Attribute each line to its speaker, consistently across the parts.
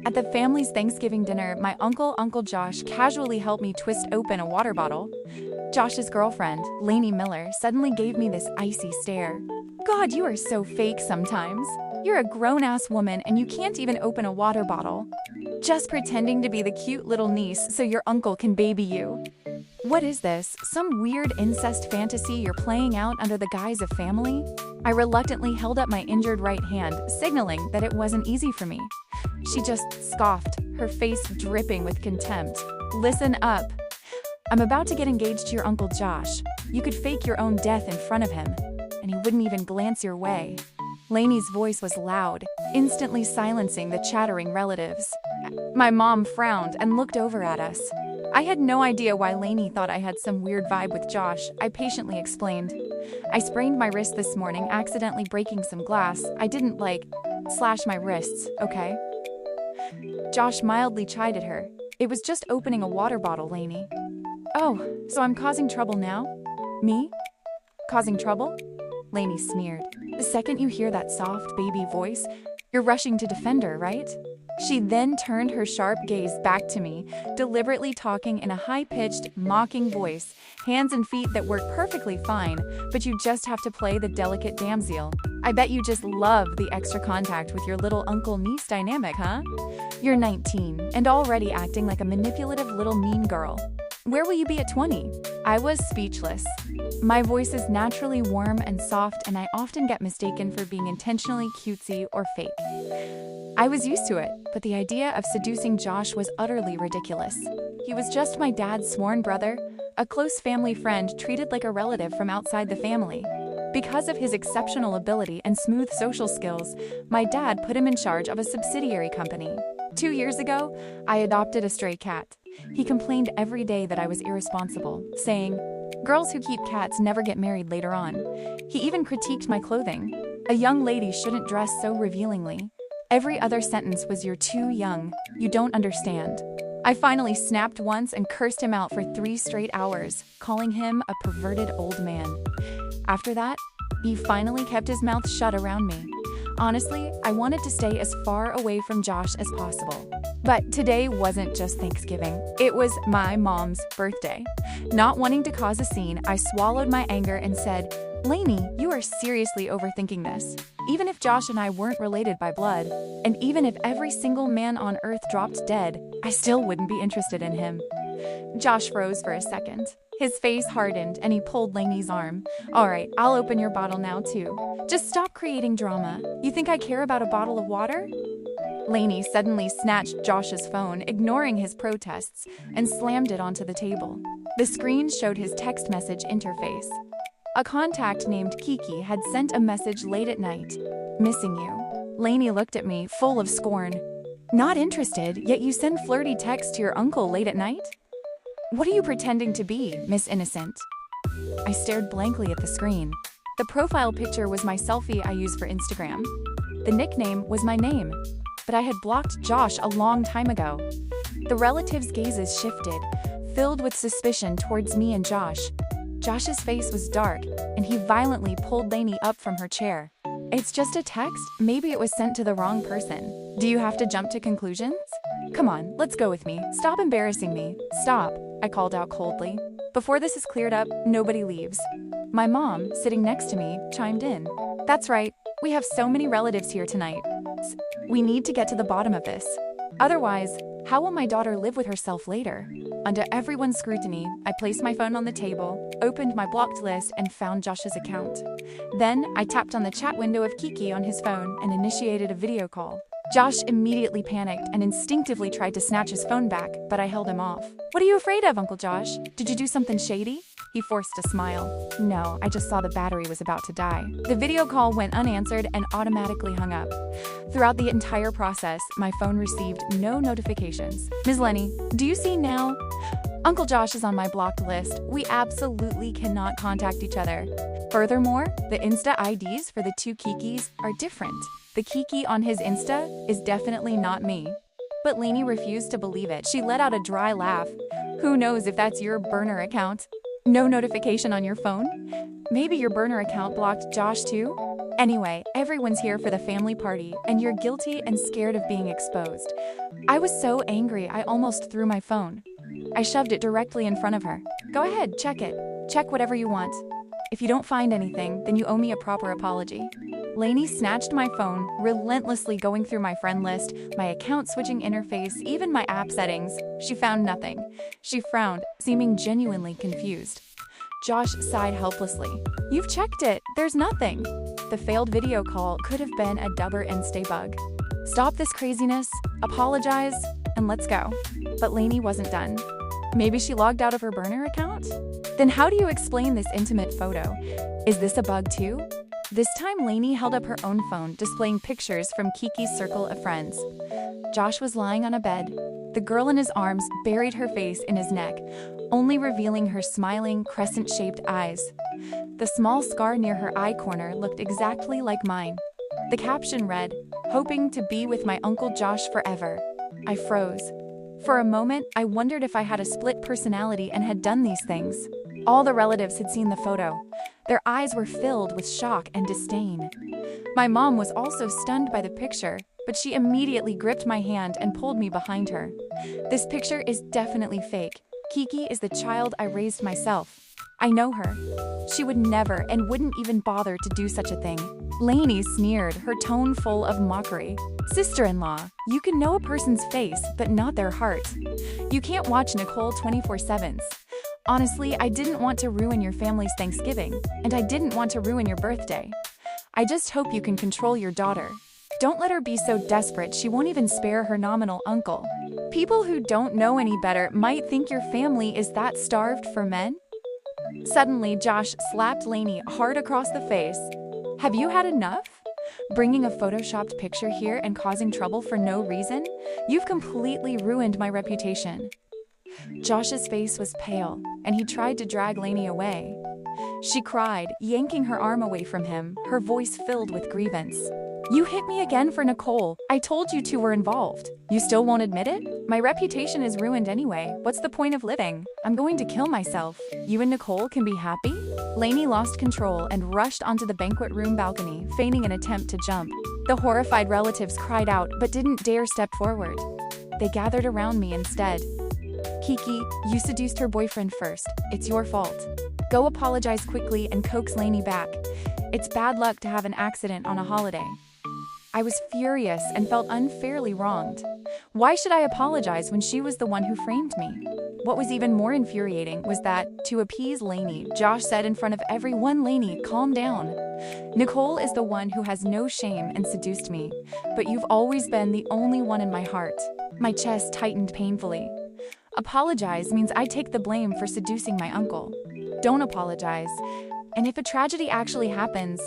Speaker 1: At the family's Thanksgiving dinner, my Uncle Josh casually helped me twist open a water bottle. Josh's girlfriend, Lainey Miller, suddenly gave me this icy stare. God, you are so fake sometimes. You're a grown-ass woman and you can't even open a water bottle. Just pretending to be the cute little niece so your uncle can baby you. What is this? Some weird incest fantasy you're playing out under the guise of family? I reluctantly held up my injured right hand, signaling that it wasn't easy for me. She just scoffed, her face dripping with contempt. Listen up. I'm about to get engaged to your Uncle Josh. You could fake your own death in front of him, and he wouldn't even glance your way. Lainey's voice was loud, instantly silencing the chattering relatives. My mom frowned and looked over at us. I had no idea why Lainey thought I had some weird vibe with Josh. I patiently explained. I sprained my wrist this morning, accidentally breaking some glass. I didn't, slash my wrists, okay? Josh mildly chided her. It was just opening a water bottle, Lainey. Oh, so I'm causing trouble now? Me? Causing trouble? Lainey sneered. The second you hear that soft baby voice, you're rushing to defend her, right? She then turned her sharp gaze back to me, deliberately talking in a high-pitched, mocking voice, hands and feet that work perfectly fine, but you just have to play the delicate damsel. I bet you just love the extra contact with your little uncle-niece dynamic, huh? You're 19, and already acting like a manipulative little mean girl. Where will you be at 20? I was speechless. My voice is naturally warm and soft, and I often get mistaken for being intentionally cutesy or fake. I was used to it, but the idea of seducing Josh was utterly ridiculous. He was just my dad's sworn brother, a close family friend treated like a relative from outside the family. Because of his exceptional ability and smooth social skills, my dad put him in charge of a subsidiary company. 2 years ago, I adopted a stray cat. He complained every day that I was irresponsible, saying, "Girls who keep cats never get married later on." He even critiqued my clothing. A young lady shouldn't dress so revealingly. Every other sentence was, "You're too young. You don't understand." I finally snapped once and cursed him out for 3 straight hours, calling him a perverted old man. After that, he finally kept his mouth shut around me. Honestly, I wanted to stay as far away from Josh as possible. But today wasn't just Thanksgiving. It was my mom's birthday. Not wanting to cause a scene, I swallowed my anger and said, "Lainey, you are seriously overthinking this. Even if Josh and I weren't related by blood, and even if every single man on earth dropped dead, I still wouldn't be interested in him." Josh froze for a second. His face hardened and he pulled Lainey's arm. "All right, I'll open your bottle now too. Just stop creating drama. You think I care about a bottle of water?" Lainey suddenly snatched Josh's phone, ignoring his protests, and slammed it onto the table. The screen showed his text message interface. A contact named Kiki had sent a message late at night. "Missing you." Lainey looked at me, full of scorn. "Not interested, yet you send flirty texts to your uncle late at night? What are you pretending to be, Miss Innocent?" I stared blankly at the screen. The profile picture was my selfie I use for Instagram. The nickname was my name, but I had blocked Josh a long time ago. The relatives' gazes shifted, filled with suspicion towards me and Josh. Josh's face was dark, and he violently pulled Lainey up from her chair. "It's just a text. Maybe it was sent to the wrong person. Do you have to jump to conclusions? Come on, let's go with me. Stop embarrassing me. Stop," I called out coldly. "Before this is cleared up, nobody leaves." My mom, sitting next to me, chimed in. "That's right. We have so many relatives here tonight. We need to get to the bottom of this. Otherwise, how will my daughter live with herself later?" Under everyone's scrutiny, I placed my phone on the table, opened my blocked list, and found Josh's account. Then, I tapped on the chat window of Kiki on his phone and initiated a video call. Josh immediately panicked and instinctively tried to snatch his phone back, but I held him off. "What are you afraid of, Uncle Josh? Did you do something shady?" He forced a smile. "No, I just saw the battery was about to die." The video call went unanswered and automatically hung up. Throughout the entire process, my phone received no notifications. "Ms. Lenny, do you see now? Uncle Josh is on my blocked list. We absolutely cannot contact each other. Furthermore, the Insta IDs for the 2 Kikis are different. The Kiki on his Insta is definitely not me." But Lainey refused to believe it. She let out a dry laugh. "Who knows if that's your burner account? No notification on your phone? Maybe your burner account blocked Josh too?" Anyway, everyone's here for the family party, and you're guilty and scared of being exposed. I was so angry I almost threw my phone. I shoved it directly in front of her. Go ahead, check it. Check whatever you want. If you don't find anything, then you owe me a proper apology. Lainey snatched my phone, relentlessly going through my friend list, my account switching interface, even my app settings. She found nothing. She frowned, seeming genuinely confused. Josh sighed helplessly. You've checked it. There's nothing. The failed video call could have been a Dubber Insta bug. Stop this craziness, apologize, and let's go. But Lainey wasn't done. Maybe she logged out of her burner account? Then how do you explain this intimate photo? Is this a bug too? This time Lainey held up her own phone, displaying pictures from Kiki's circle of friends. Josh was lying on a bed. The girl in his arms buried her face in his neck, only revealing her smiling, crescent-shaped eyes. The small scar near her eye corner looked exactly like mine. The caption read, "Hoping to be with my Uncle Josh forever." I froze. For a moment, I wondered if I had a split personality and had done these things. All the relatives had seen the photo. Their eyes were filled with shock and disdain. My mom was also stunned by the picture, but she immediately gripped my hand and pulled me behind her. This picture is definitely fake. Kiki is the child I raised myself. I know her. She would never and wouldn't even bother to do such a thing. Lainey sneered, her tone full of mockery. Sister-in-law, you can know a person's face, but not their heart. You can't watch Nicole 24/7. Honestly, I didn't want to ruin your family's Thanksgiving, and I didn't want to ruin your birthday. I just hope you can control your daughter. Don't let her be so desperate she won't even spare her nominal uncle. People who don't know any better might think your family is that starved for men. Suddenly, Josh slapped Lainey hard across the face. Have you had enough? Bringing a photoshopped picture here and causing trouble for no reason? You've completely ruined my reputation. Josh's face was pale, and he tried to drag Lainey away. She cried, yanking her arm away from him, her voice filled with grievance. You hit me again for Nicole. I told you two were involved. You still won't admit it? My reputation is ruined anyway. What's the point of living? I'm going to kill myself. You and Nicole can be happy? Lainey lost control and rushed onto the banquet room balcony, feigning an attempt to jump. The horrified relatives cried out but didn't dare step forward. They gathered around me instead. Kiki, you seduced her boyfriend first. It's your fault. Go apologize quickly and coax Lainey back. It's bad luck to have an accident on a holiday. I was furious and felt unfairly wronged. Why should I apologize when she was the one who framed me? What was even more infuriating was that, to appease Lainey, Josh said in front of everyone, Lainey, calm down. Nicole is the one who has no shame and seduced me, but you've always been the only one in my heart. My chest tightened painfully. Apologize means I take the blame for seducing my uncle. Don't apologize. And if a tragedy actually happens,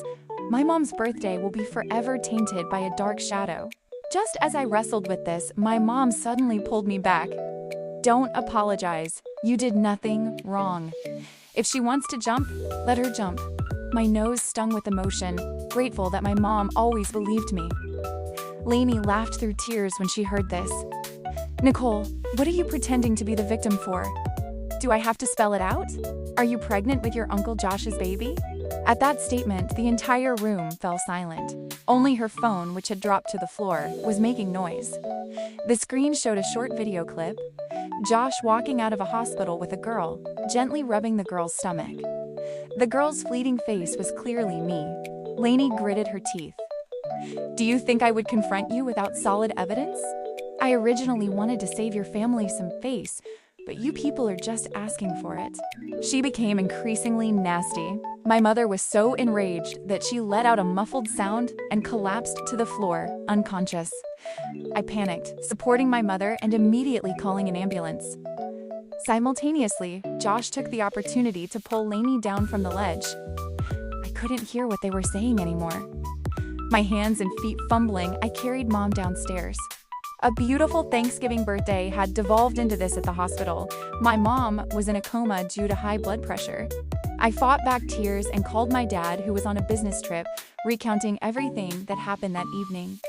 Speaker 1: my mom's birthday will be forever tainted by a dark shadow. Just as I wrestled with this, my mom suddenly pulled me back. Don't apologize. You did nothing wrong. If she wants to jump, let her jump. My nose stung with emotion, grateful that my mom always believed me. Lainey laughed through tears when she heard this. Nicole, what are you pretending to be the victim for? Do I have to spell it out? Are you pregnant with your Uncle Josh's baby? At that statement, the entire room fell silent. Only her phone, which had dropped to the floor, was making noise. The screen showed a short video clip. Josh walking out of a hospital with a girl, gently rubbing the girl's stomach. The girl's fleeting face was clearly me. Lainey gritted her teeth. Do you think I would confront you without solid evidence? I originally wanted to save your family some face, but you people are just asking for it. She became increasingly nasty. My mother was so enraged that she let out a muffled sound and collapsed to the floor, unconscious. I panicked, supporting my mother and immediately calling an ambulance. Simultaneously, Josh took the opportunity to pull Lainey down from the ledge. I couldn't hear what they were saying anymore. My hands and feet fumbling, I carried Mom downstairs. A beautiful Thanksgiving birthday had devolved into this at the hospital. My mom was in a coma due to high blood pressure. I fought back tears and called my dad, who was on a business trip, recounting everything that happened that evening.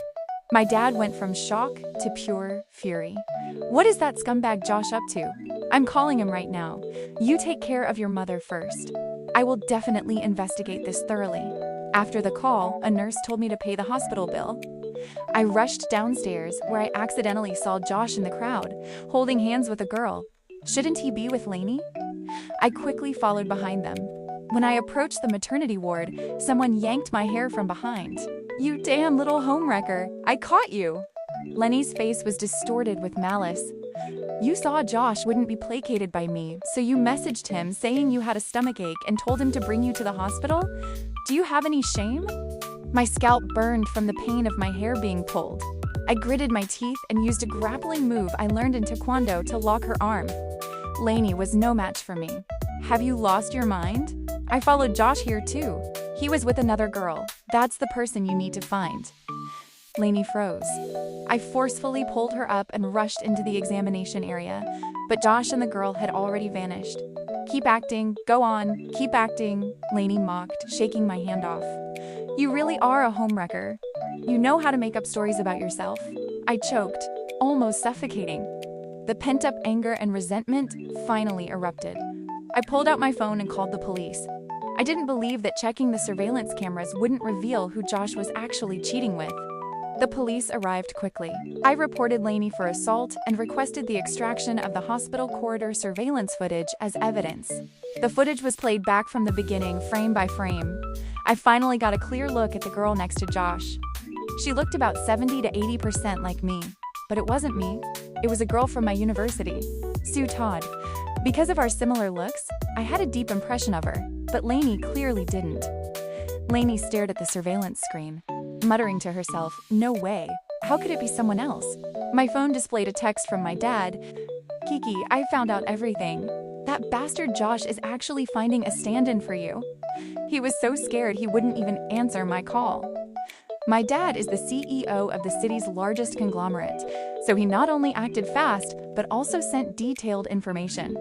Speaker 1: My dad went from shock to pure fury. What is that scumbag Josh up to? I'm calling him right now. You take care of your mother first. I will definitely investigate this thoroughly. After the call, a nurse told me to pay the hospital bill. I rushed downstairs, where I accidentally saw Josh in the crowd, holding hands with a girl. Shouldn't he be with Lainey? I quickly followed behind them. When I approached the maternity ward, someone yanked my hair from behind. "You damn little homewrecker, I caught you!" Lenny's face was distorted with malice. "You saw Josh wouldn't be placated by me, so you messaged him saying you had a stomachache and told him to bring you to the hospital? Do you have any shame?" My scalp burned from the pain of my hair being pulled. I gritted my teeth and used a grappling move I learned in Taekwondo to lock her arm. Lainey was no match for me. "Have you lost your mind? I followed Josh here too. He was with another girl. That's the person you need to find." Lainey froze. I forcefully pulled her up and rushed into the examination area, but Josh and the girl had already vanished. "Keep acting, go on, keep acting," Lainey mocked, shaking my hand off. "You really are a homewrecker. You know how to make up stories about yourself." I choked, almost suffocating. The pent-up anger and resentment finally erupted. I pulled out my phone and called the police. I didn't believe that checking the surveillance cameras wouldn't reveal who Josh was actually cheating with. The police arrived quickly. I reported Lainey for assault and requested the extraction of the hospital corridor surveillance footage as evidence. The footage was played back from the beginning, frame by frame. I finally got a clear look at the girl next to Josh. She looked about 70 to 80% like me, but it wasn't me. It was a girl from my university, Sue Todd. Because of our similar looks, I had a deep impression of her, but Lainey clearly didn't. Lainey stared at the surveillance screen, muttering to herself, "No way. How could it be someone else?" My phone displayed a text from my dad. "Kiki, I found out everything. That bastard Josh is actually finding a stand-in for you. He was so scared he wouldn't even answer my call." My dad is the CEO of the city's largest conglomerate, so he not only acted fast, but also sent detailed information.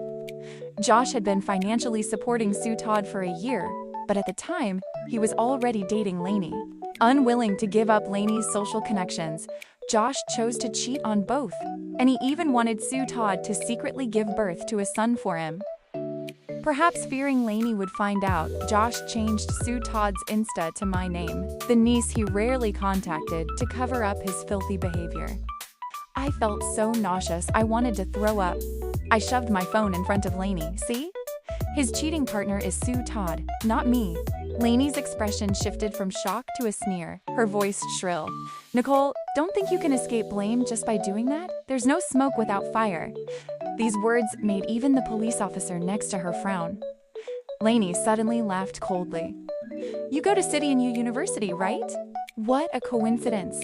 Speaker 1: Josh had been financially supporting Sue Todd for a year, but at the time, he was already dating Lainey. Unwilling to give up Lainey's social connections, Josh chose to cheat on both, and he even wanted Sue Todd to secretly give birth to a son for him. Perhaps fearing Lainey would find out, Josh changed Sue Todd's Insta to my name, the niece he rarely contacted, to cover up his filthy behavior. I felt so nauseous I wanted to throw up. I shoved my phone in front of Lainey. "See? His cheating partner is Sue Todd, not me." Lainey's expression shifted from shock to a sneer, her voice shrill. "Nicole, don't think you can escape blame just by doing that? There's no smoke without fire." These words made even the police officer next to her frown. Lainey suddenly laughed coldly. "You go to City and U University, right? What a coincidence.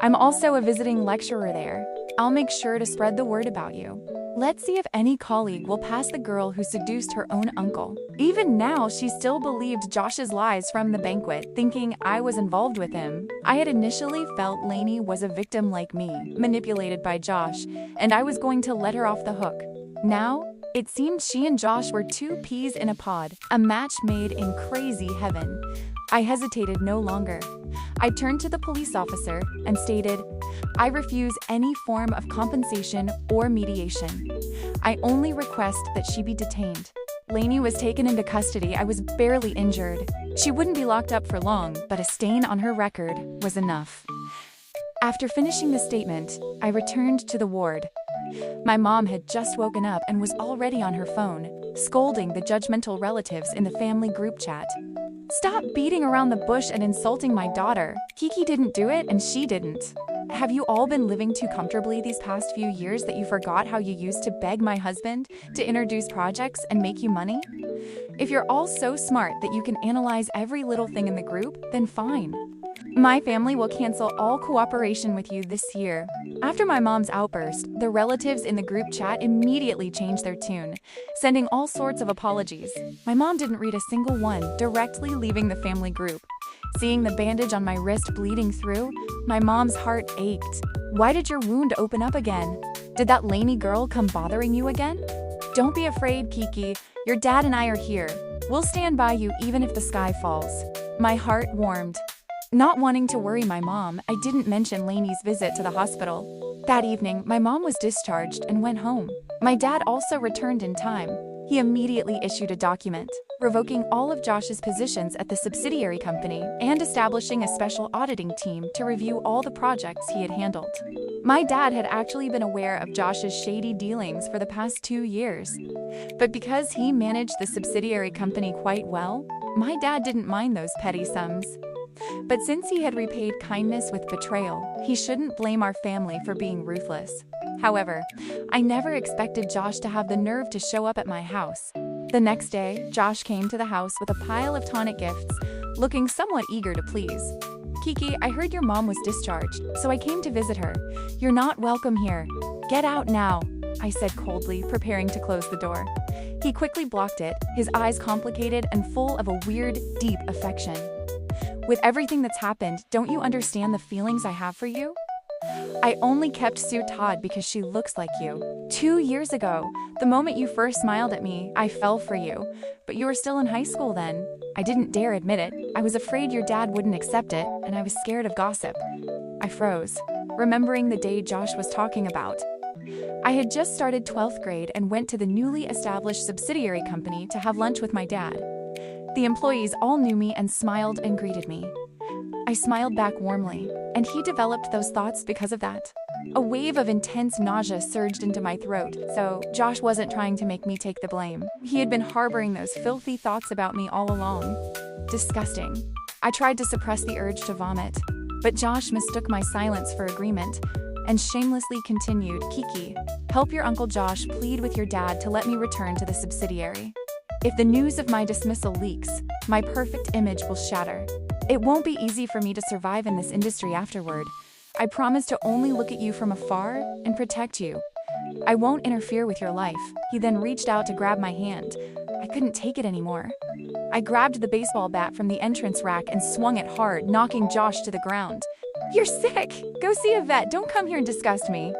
Speaker 1: I'm also a visiting lecturer there. I'll make sure to spread the word about you. Let's see if any colleague will pass the girl who seduced her own uncle." Even now, she still believed Josh's lies from the banquet, thinking I was involved with him. I had initially felt Lainey was a victim like me, manipulated by Josh, and I was going to let her off the hook. Now, it seemed she and Josh were two peas in a pod, a match made in crazy heaven. I hesitated no longer. I turned to the police officer and stated, "I refuse any form of compensation or mediation. I only request that she be detained." Lainey was taken into custody. I was barely injured. She wouldn't be locked up for long, but a stain on her record was enough. After finishing the statement, I returned to the ward. My mom had just woken up and was already on her phone, scolding the judgmental relatives in the family group chat. "Stop beating around the bush and insulting my daughter. Kiki didn't do it and she didn't. Have you all been living too comfortably these past few years that you forgot how you used to beg my husband to introduce projects and make you money? If you're all so smart that you can analyze every little thing in the group, then fine. My family will cancel all cooperation with you this year." After my mom's outburst, the relatives in the group chat immediately changed their tune, sending all sorts of apologies. My mom didn't read a single one, directly leaving the family group. Seeing the bandage on my wrist bleeding through, my mom's heart ached. "Why did your wound open up again? Did that Lainey girl come bothering you again?" "Don't be afraid, Kiki. Your dad and I are here. We'll stand by you even if the sky falls." My heart warmed. Not wanting to worry my mom, I didn't mention Lainey's visit to the hospital. That evening, my mom was discharged and went home. My dad also returned in time. He immediately issued a document. revoking all of Josh's positions at the subsidiary company and establishing a special auditing team to review all the projects he had handled. My dad had actually been aware of Josh's shady dealings for the past 2 years. But because he managed the subsidiary company quite well, my dad didn't mind those petty sums. But since he had repaid kindness with betrayal, he shouldn't blame our family for being ruthless. However, I never expected Josh to have the nerve to show up at my house. The next day, Josh came to the house with a pile of tonic gifts, looking somewhat eager to please. "Kiki, I heard your mom was discharged, so I came to visit her. You're not welcome here. Get out now," I said coldly, preparing to close the door. He quickly blocked it, his eyes complicated and full of a weird, deep affection. "With everything that's happened, don't you understand the feelings I have for you? I only kept Sue Todd because she looks like you. 2 years ago, the moment you first smiled at me, I fell for you. But you were still in high school then. I didn't dare admit it. I was afraid your dad wouldn't accept it, and I was scared of gossip." I froze, remembering the day Josh was talking about. I had just started 12th grade and went to the newly established subsidiary company to have lunch with my dad. The employees all knew me and smiled and greeted me. I smiled back warmly, and he developed those thoughts because of that. A wave of intense nausea surged into my throat, so Josh wasn't trying to make me take the blame. He had been harboring those filthy thoughts about me all along. Disgusting. I tried to suppress the urge to vomit, but Josh mistook my silence for agreement and shamelessly continued, "Kiki, help your Uncle Josh plead with your dad to let me return to the subsidiary. If the news of my dismissal leaks, my perfect image will shatter. It won't be easy for me to survive in this industry afterward. I promise to only look at you from afar and protect you. I won't interfere with your life." He then reached out to grab my hand. I couldn't take it anymore. I grabbed the baseball bat from the entrance rack and swung it hard, knocking Josh to the ground. "You're sick! Go see a vet, don't come here and disgust me."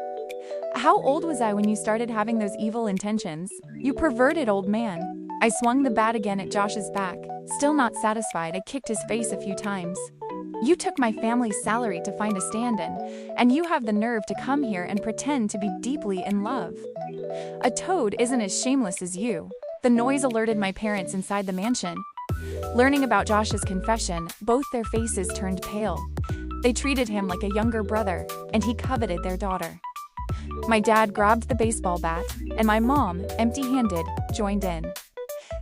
Speaker 1: "How old was I when you started having those evil intentions? You perverted old man." I swung the bat again at Josh's back. Still not satisfied, I kicked his face a few times. "You took my family's salary to find a stand-in, and you have the nerve to come here and pretend to be deeply in love. A toad isn't as shameless as you." The noise alerted my parents inside the mansion. Learning about Josh's confession, both their faces turned pale. They treated him like a younger brother, and he coveted their daughter. My dad grabbed the baseball bat, and my mom, empty-handed, joined in.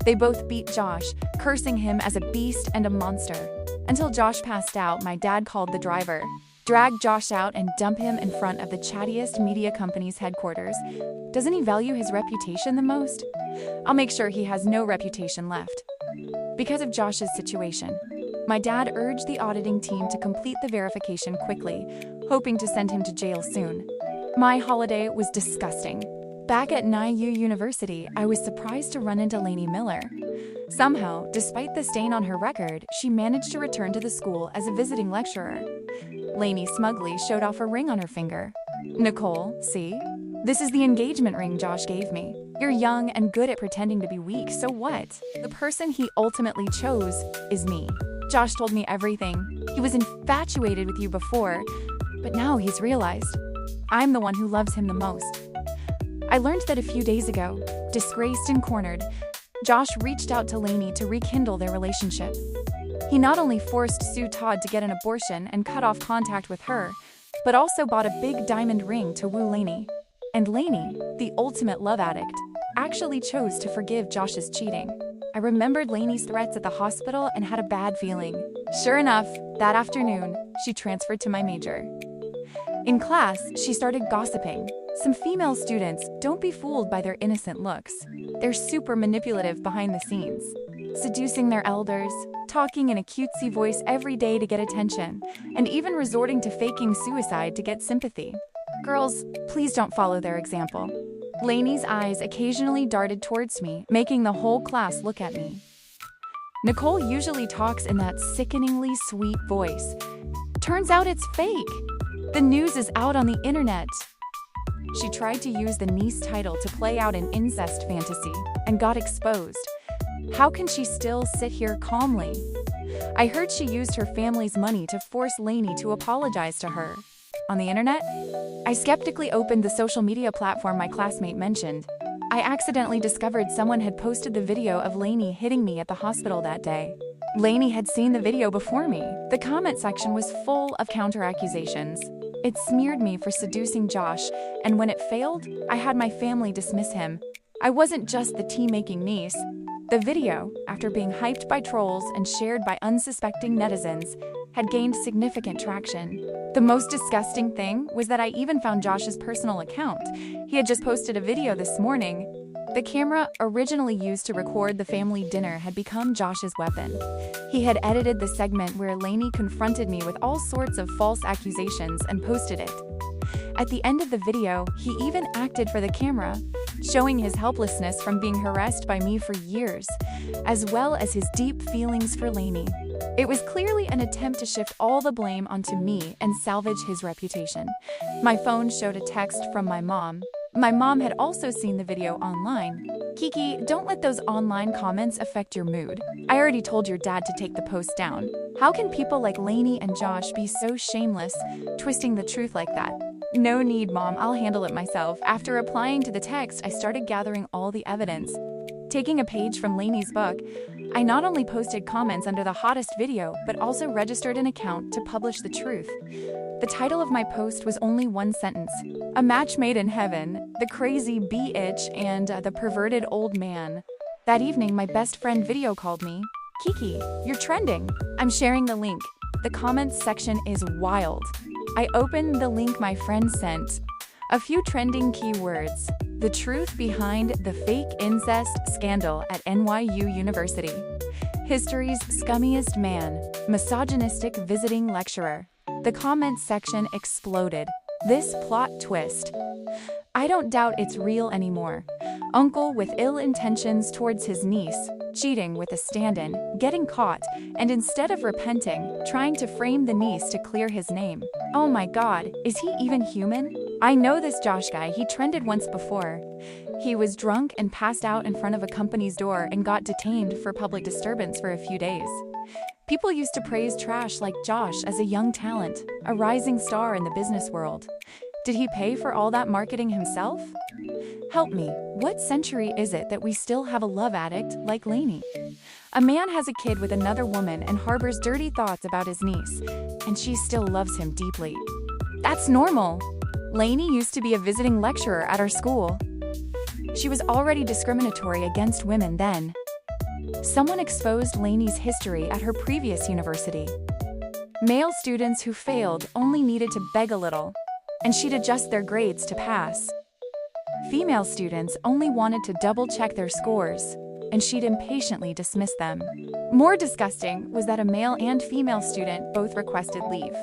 Speaker 1: They both beat Josh, cursing him as a beast and a monster. Until Josh passed out, my dad called the driver, dragged Josh out and dumped him in front of the chattiest media company's headquarters. Doesn't he value his reputation the most? I'll make sure he has no reputation left. Because of Josh's situation, my dad urged the auditing team to complete the verification quickly, hoping to send him to jail soon. My holiday was disgusting. Back at NIU University, I was surprised to run into Lainey Miller. Somehow, despite the stain on her record, she managed to return to the school as a visiting lecturer. Lainey smugly showed off a ring on her finger. "Nicole, see? This is the engagement ring Josh gave me. You're young and good at pretending to be weak, so what? The person he ultimately chose is me. Josh told me everything. He was infatuated with you before, but now he's realized I'm the one who loves him the most." I learned that a few days ago, disgraced and cornered, Josh reached out to Lainey to rekindle their relationship. He not only forced Sue Todd to get an abortion and cut off contact with her, but also bought a big diamond ring to woo Lainey. And Lainey, the ultimate love addict, actually chose to forgive Josh's cheating. I remembered Lainey's threats at the hospital and had a bad feeling. Sure enough, that afternoon, she transferred to my major. In class, she started gossiping. Some female students, don't be fooled by their innocent looks. They're super manipulative behind the scenes, seducing their elders, talking in a cutesy voice every day to get attention, and even resorting to faking suicide to get sympathy. Girls, please don't follow their example. Lainey's eyes occasionally darted towards me, making the whole class look at me. Nicole usually talks in that sickeningly sweet voice. Turns out it's fake. The news is out on the internet. She tried to use the niece title to play out an incest fantasy and got exposed. How can she still sit here calmly? I heard she used her family's money to force Lainey to apologize to her. On the internet? I skeptically opened the social media platform my classmate mentioned. I accidentally discovered someone had posted the video of Lainey hitting me at the hospital that day. Lainey had seen the video before me. The comment section was full of counter-accusations. It smeared me for seducing Josh, and when it failed, I had my family dismiss him. I wasn't just the tea-making niece. The video, after being hyped by trolls and shared by unsuspecting netizens, had gained significant traction. The most disgusting thing was that I even found Josh's personal account. He had just posted a video this morning. The camera originally used to record the family dinner had become Josh's weapon. He had edited the segment where Lainey confronted me with all sorts of false accusations and posted it. At the end of the video, he even acted for the camera, showing his helplessness from being harassed by me for years, as well as his deep feelings for Lainey. It was clearly an attempt to shift all the blame onto me and salvage his reputation. My phone showed a text from my mom. My mom had also seen the video online. Kiki, don't let those online comments affect your mood. I already told your dad to take the post down. How can people like Lainey and Josh be so shameless, twisting the truth like that? No need, Mom, I'll handle it myself. After replying to the text, I started gathering all the evidence. Taking a page from Lainey's book, I not only posted comments under the hottest video, but also registered an account to publish the truth. The title of my post was only one sentence: "A match made in heaven, the crazy B-itch and the perverted old man." That evening, my best friend video called me. "Kiki, you're trending." I'm sharing the link. The comments section is wild. I opened the link my friend sent. A few trending keywords: the truth behind the fake incest scandal at NYU University, history's scummiest man, misogynistic visiting lecturer. The comments section exploded. This plot twist. I don't doubt it's real anymore. Uncle with ill intentions towards his niece, cheating with a stand-in, getting caught, and instead of repenting, trying to frame the niece to clear his name. Oh my God, is he even human? I know this Josh guy, he trended once before. He was drunk and passed out in front of a company's door and got detained for public disturbance for a few days. People used to praise trash like Josh as a young talent, a rising star in the business world. Did he pay for all that marketing himself? Help me, what century is it that we still have a love addict like Lainey? A man has a kid with another woman and harbors dirty thoughts about his niece, and she still loves him deeply. That's normal. Lainey used to be a visiting lecturer at our school. She was already discriminatory against women then. Someone exposed Lainey's history at her previous university. Male students who failed only needed to beg a little, and she'd adjust their grades to pass. Female students only wanted to double-check their scores, and she'd impatiently dismiss them. More disgusting was that a male and female student both requested leave.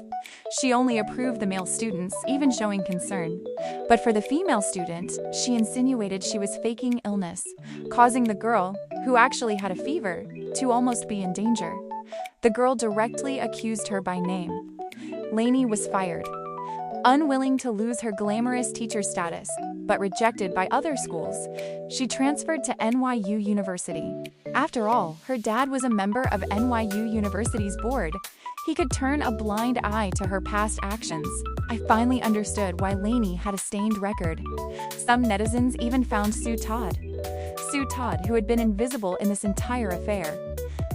Speaker 1: She only approved the male students, even showing concern. But for the female student, she insinuated she was faking illness, causing the girl, who actually had a fever, to almost be in danger. The girl directly accused her by name. Lainey was fired. Unwilling to lose her glamorous teacher status, but rejected by other schools, she transferred to NYU University. After all, her dad was a member of NYU University's board. He could turn a blind eye to her past actions. I finally understood why Lainey had a stained record. Some netizens even found Sue Todd, who had been invisible in this entire affair.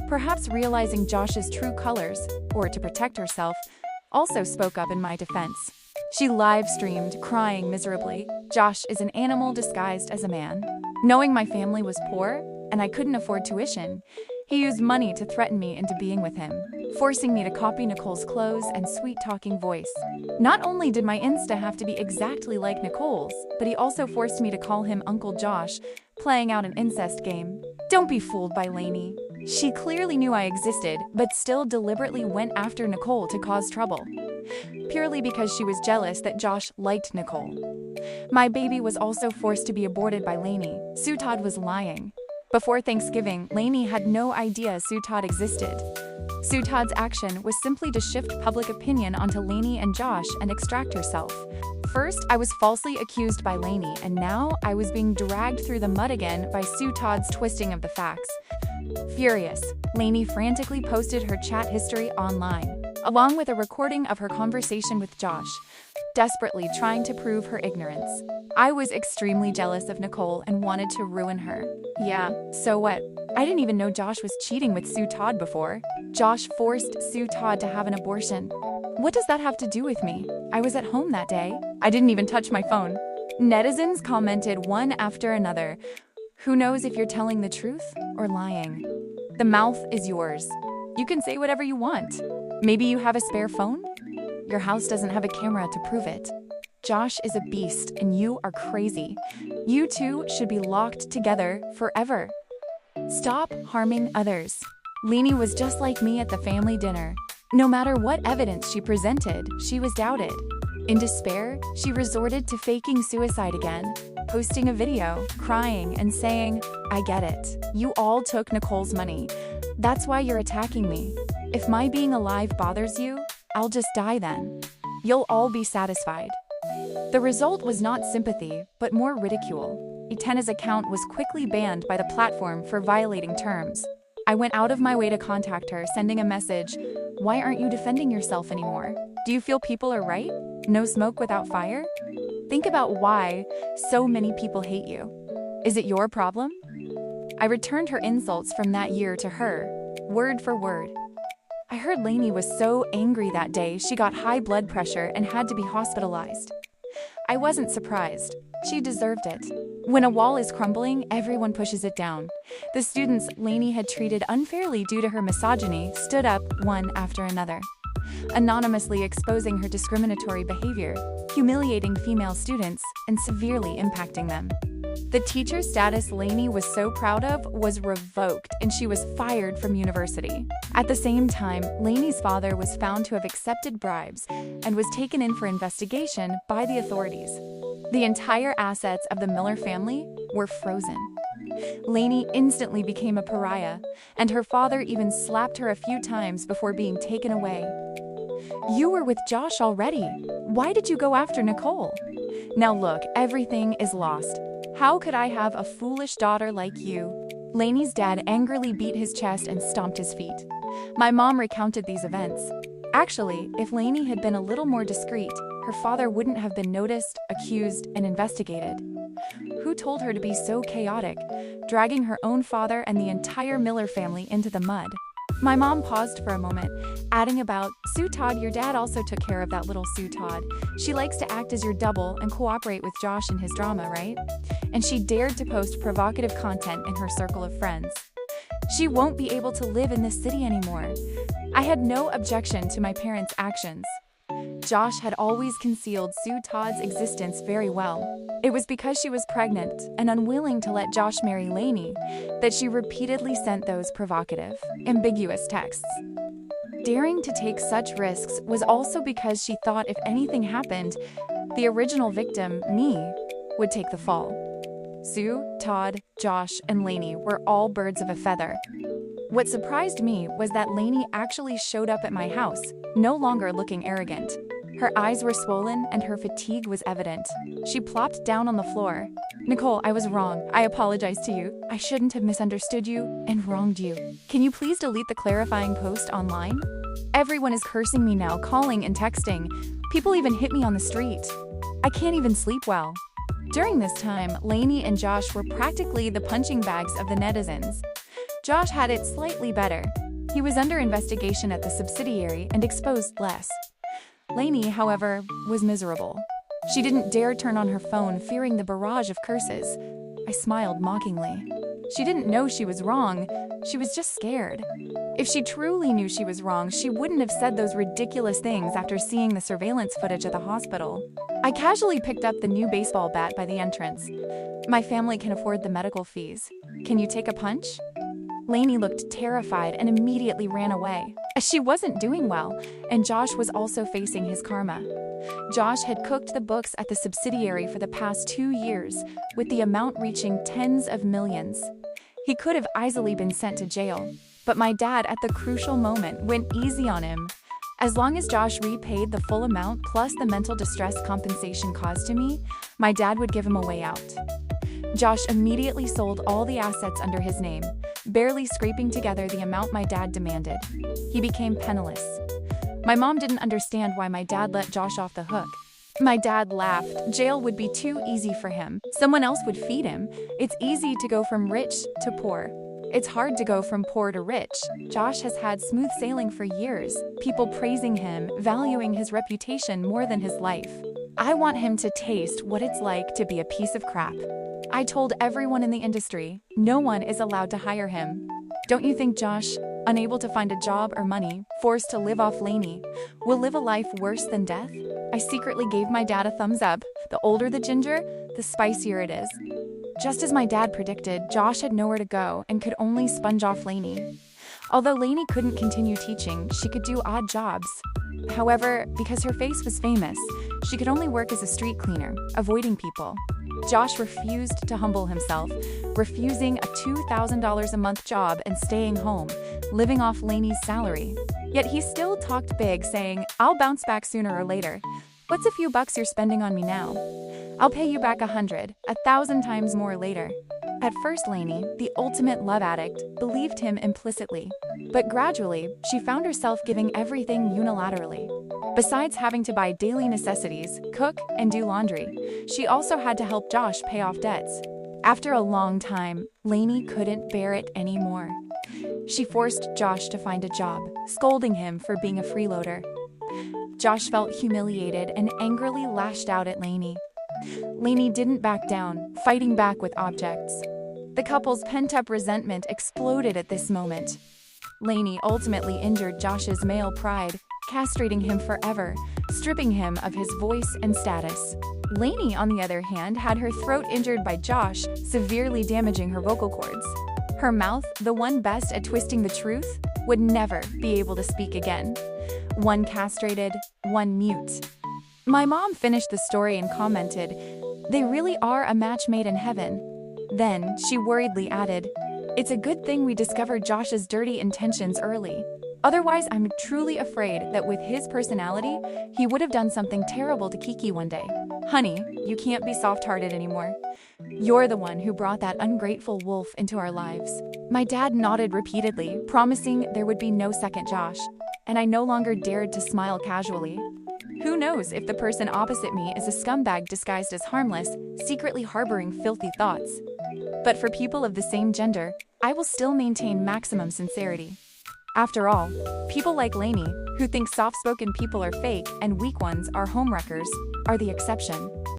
Speaker 1: Perhaps realizing Josh's true colors, or to protect herself, also spoke up in my defense. She live-streamed, crying miserably. Josh is an animal disguised as a man. Knowing my family was poor, and I couldn't afford tuition, he used money to threaten me into being with him, forcing me to copy Nicole's clothes and sweet-talking voice. Not only did my Insta have to be exactly like Nicole's, but he also forced me to call him Uncle Josh, playing out an incest game. Don't be fooled by Lainey. She clearly knew I existed, but still deliberately went after Nicole to cause trouble, purely because she was jealous that Josh liked Nicole. My baby was also forced to be aborted by Lainey. Sue Todd was lying. Before Thanksgiving, Lainey had no idea Sue Todd existed. Sue Todd's action was simply to shift public opinion onto Lainey and Josh and extract herself. First, I was falsely accused by Lainey, and now I was being dragged through the mud again by Sue Todd's twisting of the facts. Furious, Lainey frantically posted her chat history online. along with a recording of her conversation with Josh, desperately trying to prove her ignorance. I was extremely jealous of Nicole and wanted to ruin her. Yeah, so what? I didn't even know Josh was cheating with Sue Todd before. Josh forced Sue Todd to have an abortion. What does that have to do with me? I was at home that day. I didn't even touch my phone. Netizens commented one after another. Who knows if you're telling the truth or lying? The mouth is yours. You can say whatever you want. Maybe you have a spare phone? Your house doesn't have a camera to prove it. Josh is a beast and you are crazy. You two should be locked together forever. Stop harming others. Lainey was just like me at the family dinner. No matter what evidence she presented, she was doubted. In despair, she resorted to faking suicide again, posting a video, crying, and saying, "I get it. You all took Nicole's money. That's why you're attacking me. If my being alive bothers you, I'll just die then. You'll all be satisfied." The result was not sympathy, but more ridicule. Itena's account was quickly banned by the platform for violating terms. I went out of my way to contact her, sending a message, "Why aren't you defending yourself anymore? Do you feel people are right? No smoke without fire?" Think about why so many people hate you. Is it your problem? I returned her insults from that year to her, word for word. I heard Lainey was so angry that day she got high blood pressure and had to be hospitalized. I wasn't surprised. She deserved it. When a wall is crumbling, everyone pushes it down. The students Lainey had treated unfairly due to her misogyny stood up one after another, anonymously exposing her discriminatory behavior, humiliating female students, and severely impacting them. The teacher status Lainey was so proud of was revoked and she was fired from university. At the same time, Lainey's father was found to have accepted bribes and was taken in for investigation by the authorities. The entire assets of the Miller family were frozen. Lainey instantly became a pariah, and her father even slapped her a few times before being taken away. "You were with Josh already. Why did you go after Nicole?" Now look, everything is lost. How could I have a foolish daughter like you? Lainey's dad angrily beat his chest and stomped his feet. My mom recounted these events. Actually, if Lainey had been a little more discreet, her father wouldn't have been noticed, accused, and investigated. Who told her to be so chaotic, dragging her own father and the entire Miller family into the mud? My mom paused for a moment, adding about, "Sue Todd, your dad also took care of that little Sue Todd. She likes to act as your double and cooperate with Josh in his drama, right?" And she dared to post provocative content in her circle of friends. She won't be able to live in this city anymore. I had no objection to my parents' actions. Josh had always concealed Sue Todd's existence very well. It was because she was pregnant and unwilling to let Josh marry Lainey that she repeatedly sent those provocative, ambiguous texts. Daring to take such risks was also because she thought if anything happened, the original victim, me, would take the fall. Sue, Todd, Josh, and Lainey were all birds of a feather. What surprised me was that Lainey actually showed up at my house, no longer looking arrogant. Her eyes were swollen and her fatigue was evident. She plopped down on the floor. "Nicole, I was wrong. I apologize to you. I shouldn't have misunderstood you and wronged you. Can you please delete the clarifying post online? Everyone is cursing me now, calling and texting. People even hit me on the street. I can't even sleep well." During this time, Lainey and Josh were practically the punching bags of the netizens. Josh had it slightly better. He was under investigation at the subsidiary and exposed less. Lainey, however, was miserable. She didn't dare turn on her phone, fearing the barrage of curses. I smiled mockingly. She didn't know she was wrong. She was just scared. If she truly knew she was wrong, she wouldn't have said those ridiculous things after seeing the surveillance footage at the hospital. I casually picked up the new baseball bat by the entrance. "My family can afford the medical fees. Can you take a punch?" Lainey looked terrified and immediately ran away. She wasn't doing well, and Josh was also facing his karma. Josh had cooked the books at the subsidiary for the past 2 years, with the amount reaching tens of millions. He could have easily been sent to jail, but my dad at the crucial moment went easy on him. As long as Josh repaid the full amount plus the mental distress compensation caused to me, my dad would give him a way out. Josh immediately sold all the assets under his name, barely scraping together the amount my dad demanded. He became penniless. My mom didn't understand why my dad let Josh off the hook. My dad laughed. Jail would be too easy for him. Someone else would feed him. It's easy to go from rich to poor. It's hard to go from poor to rich. Josh has had smooth sailing for years, people praising him, valuing his reputation more than his life. I want him to taste what it's like to be a piece of crap. I told everyone in the industry, no one is allowed to hire him. Don't you think Josh, unable to find a job or money, forced to live off Lainey, will live a life worse than death? I secretly gave my dad a thumbs up. The older the ginger, the spicier it is. Just as my dad predicted, Josh had nowhere to go and could only sponge off Lainey. Although Lainey couldn't continue teaching, she could do odd jobs. However, because her face was famous, she could only work as a street cleaner, avoiding people. Josh refused to humble himself, refusing a $2,000 a month job and staying home, living off Lainey's salary. Yet he still talked big, saying, "I'll bounce back sooner or later. What's a few bucks you're spending on me now? I'll pay you back 100, 1,000 times more later." At first, Lainey, the ultimate love addict, believed him implicitly. But gradually, she found herself giving everything unilaterally. Besides having to buy daily necessities, cook, and do laundry, she also had to help Josh pay off debts. After a long time, Lainey couldn't bear it anymore. She forced Josh to find a job, scolding him for being a freeloader. Josh felt humiliated and angrily lashed out at Lainey. Lainey didn't back down, fighting back with objects. The couple's pent-up resentment exploded at this moment. Lainey ultimately injured Josh's male pride, castrating him forever, stripping him of his voice and status. Lainey, on the other hand, had her throat injured by Josh, severely damaging her vocal cords. Her mouth, the one best at twisting the truth, would never be able to speak again. One castrated, one mute. My mom finished the story and commented, "They really are a match made in heaven." Then, she worriedly added, "It's a good thing we discovered Josh's dirty intentions early. Otherwise, I'm truly afraid that with his personality, he would have done something terrible to Kiki one day. Honey, you can't be soft-hearted anymore. You're the one who brought that ungrateful wolf into our lives." My dad nodded repeatedly, promising there would be no second Josh, and I no longer dared to smile casually. Who knows if the person opposite me is a scumbag disguised as harmless, secretly harboring filthy thoughts. But for people of the same gender, I will still maintain maximum sincerity. After all, people like Lainey, who think soft-spoken people are fake and weak ones are homewreckers, are the exception.